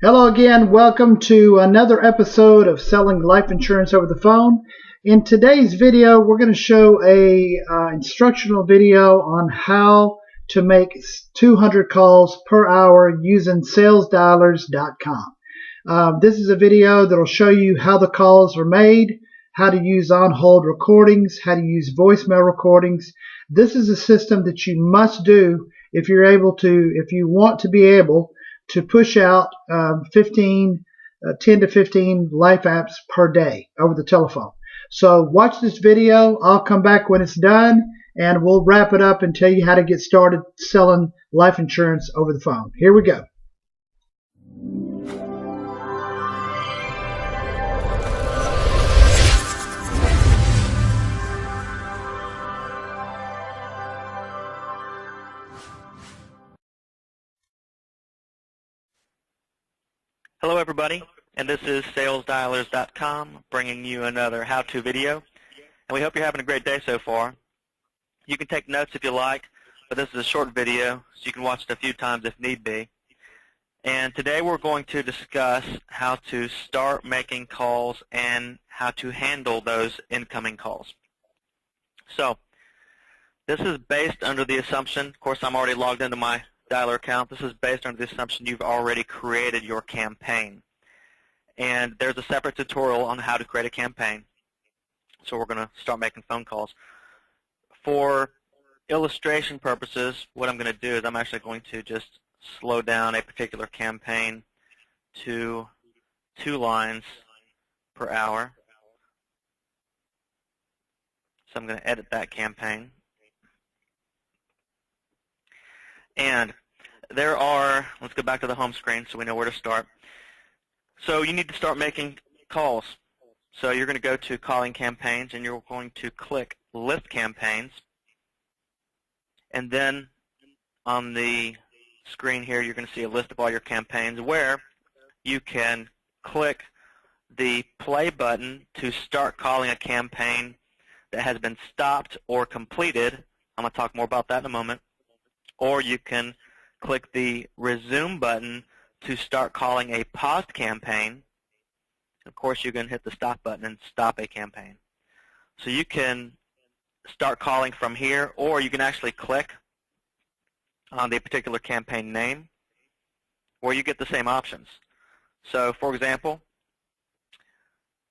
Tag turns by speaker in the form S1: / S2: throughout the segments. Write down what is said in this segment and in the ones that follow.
S1: Hello again. Welcome to another episode of Selling Life Insurance Over the Phone. In today's video, we're going to show a instructional video on how to make 200 calls per hour using salesdialers.com. This is a video that will show you how the calls are made, how to use on-hold recordings, how to use voicemail recordings. This is a system that you must do if you want to be able to push out 10 to 15 life apps per day over the telephone. So watch this video. I'll come back when it's done and we'll wrap it up and tell you how to get started selling life insurance over the phone. Here we go.
S2: Hello everybody, and this is salesdialers.com bringing you another how-to video, and we hope you're having a great day so far. You can take notes if you like, but this is a short video, so you can watch it a few times if need be. And today we're going to discuss how to start making calls and how to handle those incoming calls. So, this is based under the assumption, of course I'm already logged into my dialer account. This is based on the assumption you've already created your campaign. And there's a separate tutorial on how to create a campaign. So we're going to start making phone calls. For illustration purposes, what I'm going to do is I'm actually going to just slow down a particular campaign to 2 lines per hour. So I'm going to edit that campaign. And there are, let's go back to the home screen so we know where to start. So you need to start making calls. So you're going to go to calling campaigns and you're going to click list campaigns. And then on the screen here you're going to see a list of all your campaigns where you can click the play button to start calling a campaign that has been stopped or completed. I'm going to talk more about that in a moment. Or you can click the resume button to start calling a paused campaign. Of course, you can hit the stop button and stop a campaign. So you can start calling from here, or you can actually click on the particular campaign name, or you get the same options. So, for example,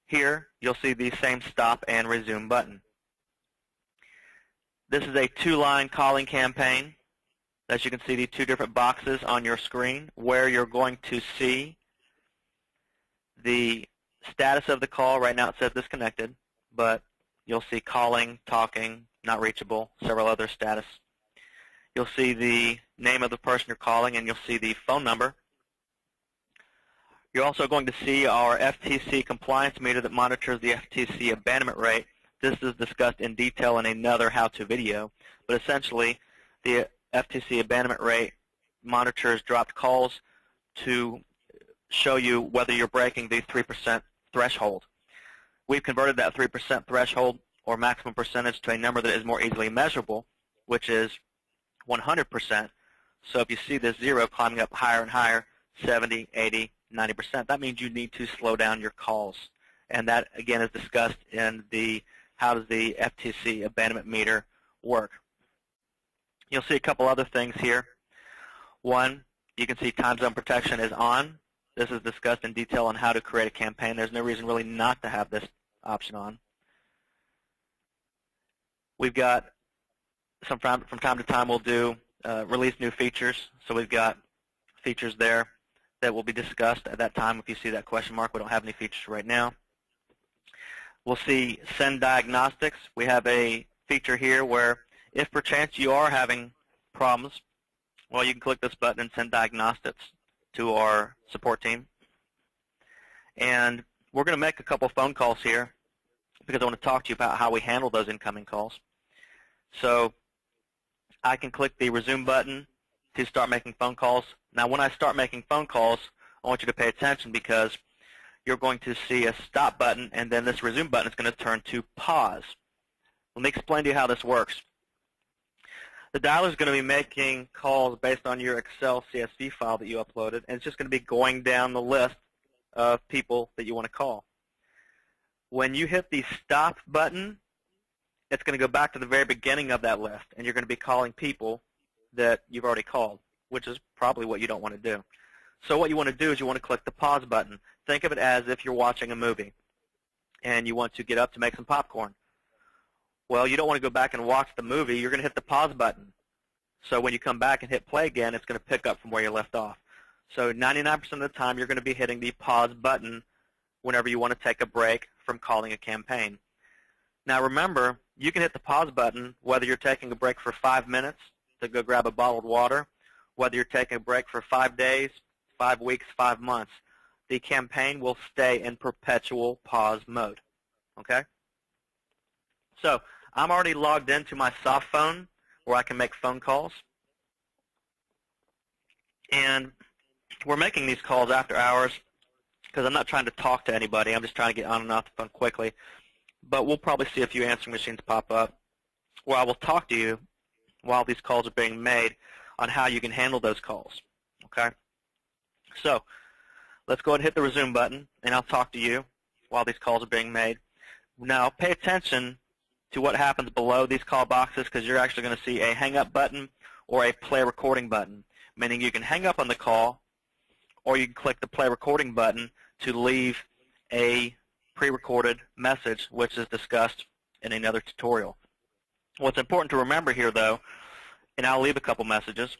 S2: here you'll see the same stop and resume button. This is a 2-line calling campaign. As you can see, the 2 different boxes on your screen where you're going to see the status of the call. Right now it says disconnected, but you'll see calling, talking, not reachable, several other status. You'll see the name of the person you're calling, and you'll see the phone number. You're also going to see our FTC compliance meter that monitors the FTC abandonment rate. This is discussed in detail in another how-to video, but essentially the FTC abandonment rate monitors dropped calls to show you whether you're breaking the 3% threshold. We've converted that 3% threshold or maximum percentage to a number that is more easily measurable, which is 100%. So if you see this 0 climbing up higher and higher, 70, 80, 90%, that means you need to slow down your calls. And that, again, is discussed in the how does the FTC abandonment meter work. You'll see a couple other things here. One, you can see time zone protection is on. This is discussed in detail on how to create a campaign. There's no reason really not to have this option on. We've got from time to time we'll do release new features. So we've got features there that will be discussed at that time. If you see that question mark, we don't have any features right now. We'll see send diagnostics. We have a feature here where if perchance you are having problems, well, you can click this button and send diagnostics to our support team. And we're going to make a couple phone calls here because I want to talk to you about how we handle those incoming calls. So I can click the resume button to start making phone calls. Now, when I start making phone calls, I want you to pay attention because you're going to see a stop button, and then this resume button is going to turn to pause. Let me explain to you how this works. The dialer is going to be making calls based on your Excel CSV file that you uploaded, and it's just going to be going down the list of people that you want to call. When you hit the stop button, it's going to go back to the very beginning of that list, and you're going to be calling people that you've already called, which is probably what you don't want to do. So what you want to do is you want to click the pause button. Think of it as if you're watching a movie, and you want to get up to make some popcorn. Well, you don't want to go back and watch the movie. You're going to hit the pause button. So when you come back and hit play again, it's going to pick up from where you left off. So 99% of the time, you're going to be hitting the pause button whenever you want to take a break from calling a campaign. Now remember, you can hit the pause button whether you're taking a break for 5 minutes to go grab a bottled water, whether you're taking a break for 5 days, 5 weeks, 5 months. The campaign will stay in perpetual pause mode. Okay? So I'm already logged into my soft phone where I can make phone calls. And we're making these calls after hours because I'm not trying to talk to anybody. I'm just trying to get on and off the phone quickly. But we'll probably see a few answering machines pop up where I will talk to you while these calls are being made on how you can handle those calls. Okay? So let's go ahead and hit the resume button, and I'll talk to you while these calls are being made. Now pay attention to what happens below these call boxes because you're actually going to see a hang up button or a play recording button, meaning you can hang up on the call or you can click the play recording button to leave a pre-recorded message, which is discussed in another tutorial. What's important to remember here, though, and I'll leave a couple messages,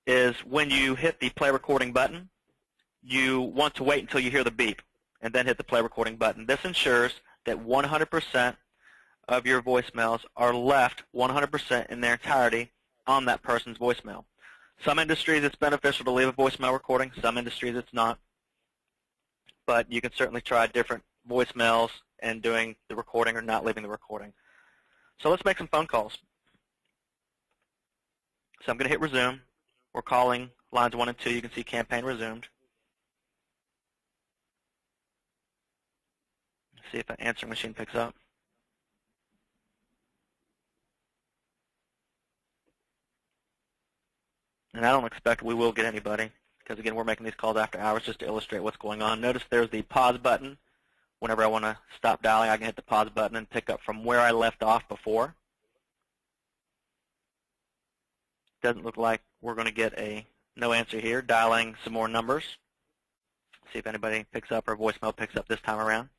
S2: is when you hit the play recording button, you want to wait until you hear the beep and then hit the play recording button. This ensures that 100% of your voicemails are left 100% in their entirety on that person's voicemail. Some industries it's beneficial to leave a voicemail recording. Some industries it's not. But you can certainly try different voicemails and doing the recording or not leaving the recording. So let's make some phone calls. So I'm going to hit resume. We're calling lines 1 and 2. You can see campaign resumed. Let's see if an answering machine picks up. And I don't expect we will get anybody because, again, we're making these calls after hours just to illustrate what's going on. Notice there's the pause button. Whenever I want to stop dialing, I can hit the pause button and pick up from where I left off before. Doesn't look like we're going to get a no answer here. Dialing some more numbers. See if anybody picks up or voicemail picks up this time around.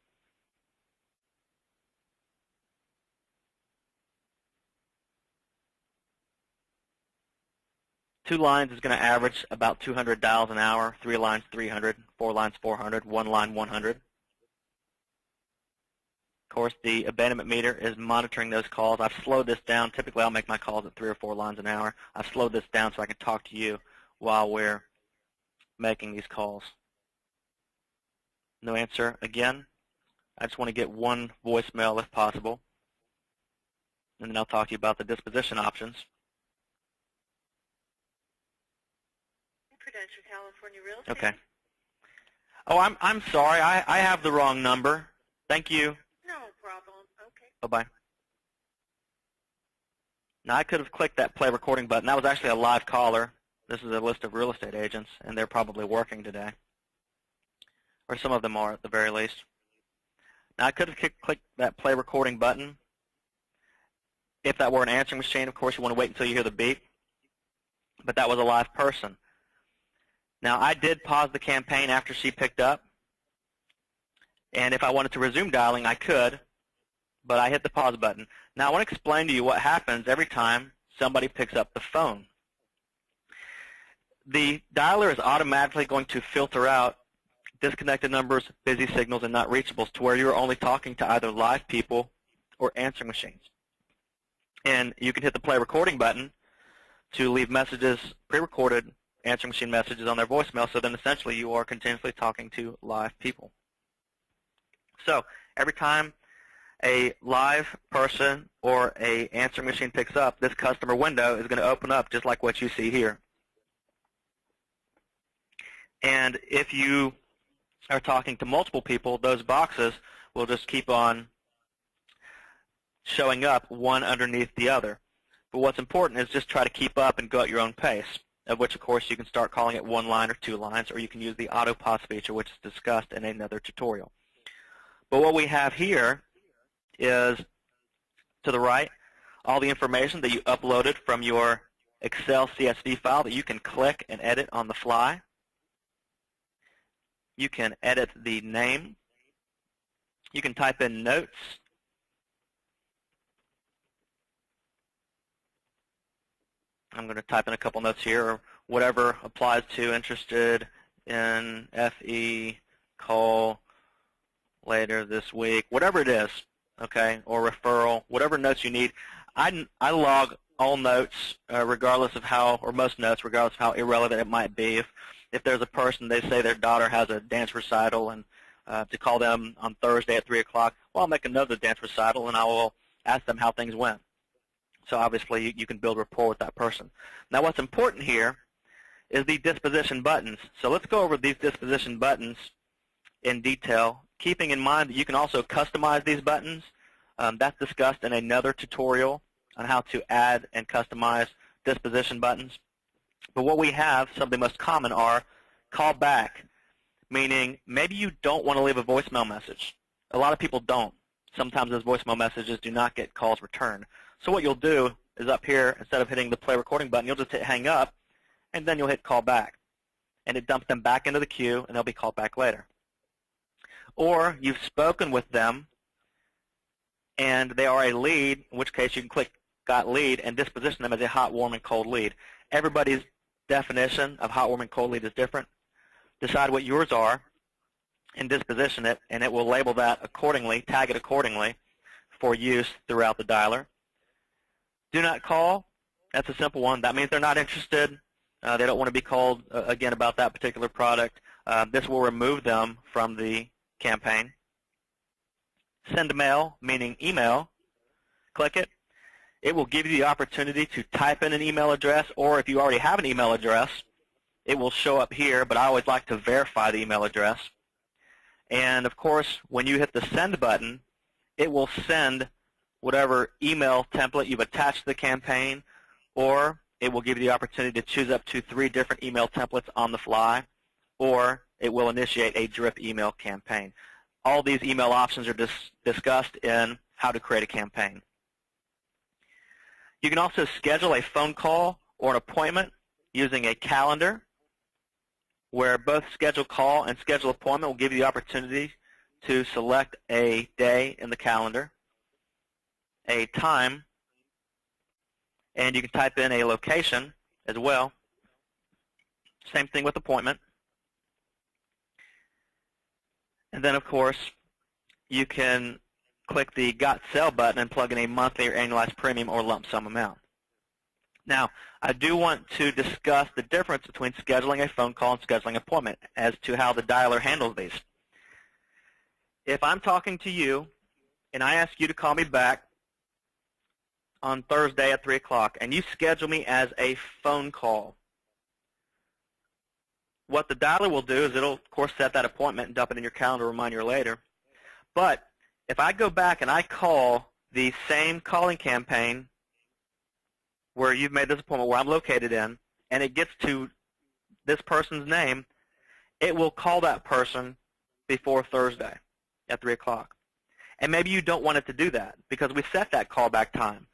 S2: Two lines is going to average about 200 dials an hour. 3 lines, 300. 4 lines, 400. 1 line, 100. Of course, the abandonment meter is monitoring those calls. I've slowed this down. Typically, I'll make my calls at 3 or 4 lines an hour. I've slowed this down so I can talk to you while we're making these calls. No answer again. I just want to get one voicemail if possible. And then I'll talk to you about the disposition options.
S3: Prudential California Real Estate.
S2: Okay. Oh, I'm sorry. I have the wrong number. Thank you.
S3: No problem. Okay.
S2: Bye-bye. Now, I could have clicked that play recording button. That was actually a live caller. This is a list of real estate agents, and they're probably working today. Or some of them are, at the very least. Now, I could have clicked that play recording button. If that were an answering machine, of course, you want to wait until you hear the beep. But that was a live person. Now, I did pause the campaign after she picked up. And if I wanted to resume dialing, I could. But I hit the pause button. Now, I want to explain to you what happens every time somebody picks up the phone. The dialer is automatically going to filter out disconnected numbers, busy signals, and not reachables to where you're only talking to either live people or answering machines. And you can hit the play recording button to leave messages, pre-recorded answering machine messages on their voicemail, so then essentially you are continuously talking to live people. So every time a live person or a answering machine picks up, this customer window is going to open up just like what you see here. And if you are talking to multiple people, those boxes will just keep on showing up one underneath the other. But what's important is just try to keep up and go at your own pace, of which, of course, you can start calling it 1 line or 2 lines, or you can use the auto-pause feature, which is discussed in another tutorial. But what we have here is, to the right, all the information that you uploaded from your Excel CSV file that you can click and edit on the fly. You can edit the name. You can type in notes. I'm going to type in a couple notes here, or whatever applies to interested in FE call later this week, whatever it is, okay, or referral, whatever notes you need. I log all notes regardless of how, or most notes regardless of how irrelevant it might be. If there's a person, they say their daughter has a dance recital, and to call them on Thursday at 3 o'clock, well, I'll make another dance recital, and I will ask them how things went. So obviously, you can build rapport with that person. Now, what's important here is the disposition buttons. So let's go over these disposition buttons in detail, keeping in mind that you can also customize these buttons. That's discussed in another tutorial on how to add and customize disposition buttons. But what we have, some of the most common, are call back, meaning maybe you don't want to leave a voicemail message. A lot of people don't. Sometimes those voicemail messages do not get calls returned. So what you'll do is up here, instead of hitting the play recording button, you'll just hit hang up, and then you'll hit call back. And it dumps them back into the queue, and they'll be called back later. Or you've spoken with them, and they are a lead, in which case you can click Got Lead and disposition them as a hot, warm, and cold lead. Everybody's definition of hot, warm, and cold lead is different. Decide what yours are and disposition it, and it will label that accordingly, tag it accordingly for use throughout the dialer. Do not call. That's a simple one. That means they're not interested. They don't want to be called, again, about that particular product. This will remove them from the campaign. Send mail, meaning email. Click it. It will give you the opportunity to type in an email address, or if you already have an email address, it will show up here, but I always like to verify the email address. And, of course, when you hit the send button, it will send whatever email template you've attached to the campaign, or it will give you the opportunity to choose up to 3 different email templates on the fly, or it will initiate a drip email campaign. All these email options are discussed in how to create a campaign. You can also schedule a phone call or an appointment using a calendar, where both schedule call and schedule appointment will give you the opportunity to select a day in the calendar, a time, and you can type in a location as well. Same thing with appointment. And then, of course, you can click the Got Sell button and plug in a monthly or annualized premium or lump sum amount. Now, I do want to discuss the difference between scheduling a phone call and scheduling an appointment as to how the dialer handles these. If I'm talking to you and I ask you to call me back on Thursday at 3 o'clock and you schedule me as a phone call, what the dialer will do is it'll, of course, set that appointment and dump it in your calendar to remind you later. But if I go back and I call the same calling campaign where you've made this appointment, where I'm located in, and it gets to this person's name, it will call that person before Thursday at 3 o'clock. And maybe you don't want it to do that because we set that callback time.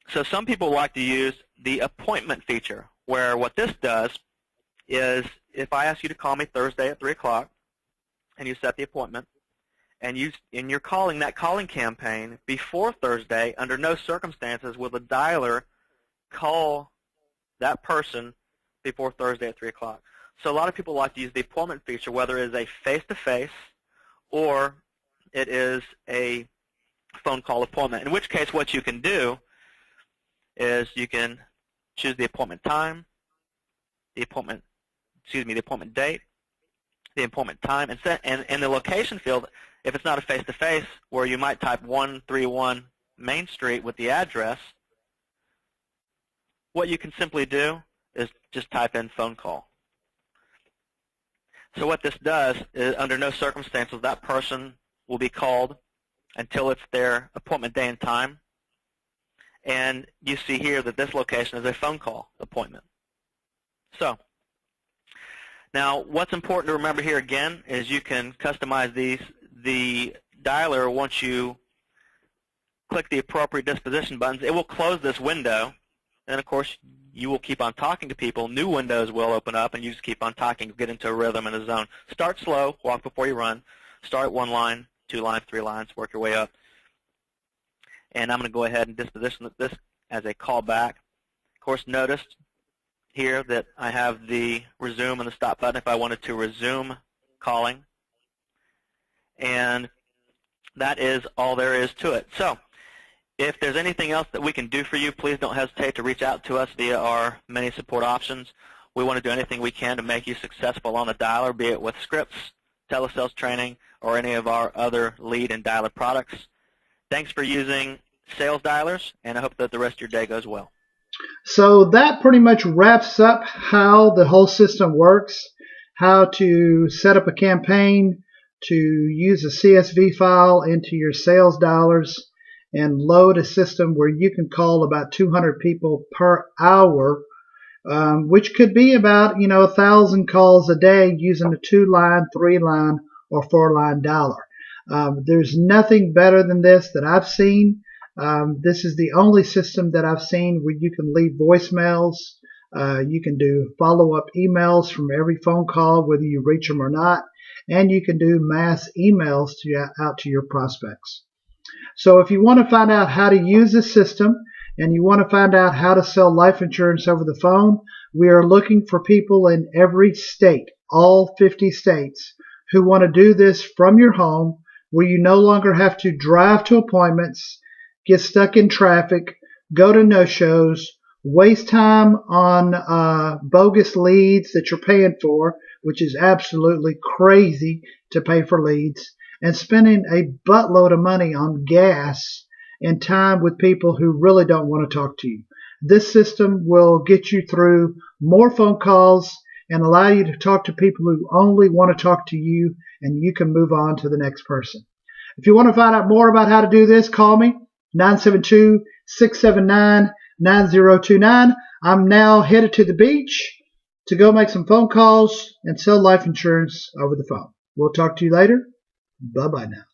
S2: So some people like to use the appointment feature, where what this does is if I ask you to call me Thursday at 3 o'clock and you set the appointment, and you're calling that calling campaign before Thursday, under no circumstances will the dialer call that person before Thursday at 3 o'clock. So a lot of people like to use the appointment feature, whether it is a face-to-face or it is a phone call appointment, in which case what you can do is you can choose the appointment time, the appointment date, the appointment time, and in the location field, if it's not a face-to-face, where you might type 131 Main Street with the address, what you can simply do is just type in phone call. So what this does is, under no circumstances, that person will be called until it's their appointment day and time. And you see here that this location is a phone call appointment. So now what's important to remember here again is you can customize these. The dialer, once you click the appropriate disposition buttons, it will close this window. And of course, you will keep on talking to people. New windows will open up, and you just keep on talking, get into a rhythm and a zone. Start slow, walk before you run. Start 1 line, 2 lines, 3 lines, work your way up. And I'm going to go ahead and disposition this as a callback. Of course, notice here that I have the resume and the stop button if I wanted to resume calling. And that is all there is to it. So if there's anything else that we can do for you, please don't hesitate to reach out to us via our many support options. We want to do anything we can to make you successful on the dialer, be it with scripts, telesales training, or any of our other lead and dialer products. Thanks for using sales dialers, and I hope that the rest of your day goes well.
S1: So that pretty much wraps up how the whole system works, how to set up a campaign, to use a CSV file into your sales dialers, and load a system where you can call about 200 people per hour, which could be about 1,000 calls a day using a 2-line, 3-line, or 4-line dialer. There's nothing better than this that I've seen. This is the only system that I've seen where you can leave voicemails. You can do follow-up emails from every phone call, whether you reach them or not, and you can do mass emails out to your prospects. So if you want to find out how to use this system and you want to find out how to sell life insurance over the phone, we are looking for people in every state, all 50 states, who want to do this from your home, where you no longer have to drive to appointments, get stuck in traffic, go to no-shows, waste time on bogus leads that you're paying for, which is absolutely crazy to pay for leads, and spending a buttload of money on gas and time with people who really don't want to talk to you. This system will get you through more phone calls and allow you to talk to people who only want to talk to you, and you can move on to the next person. If you want to find out more about how to do this, call me, 972-679-9029. I'm now headed to the beach to go make some phone calls and sell life insurance over the phone. We'll talk to you later. Bye-bye now.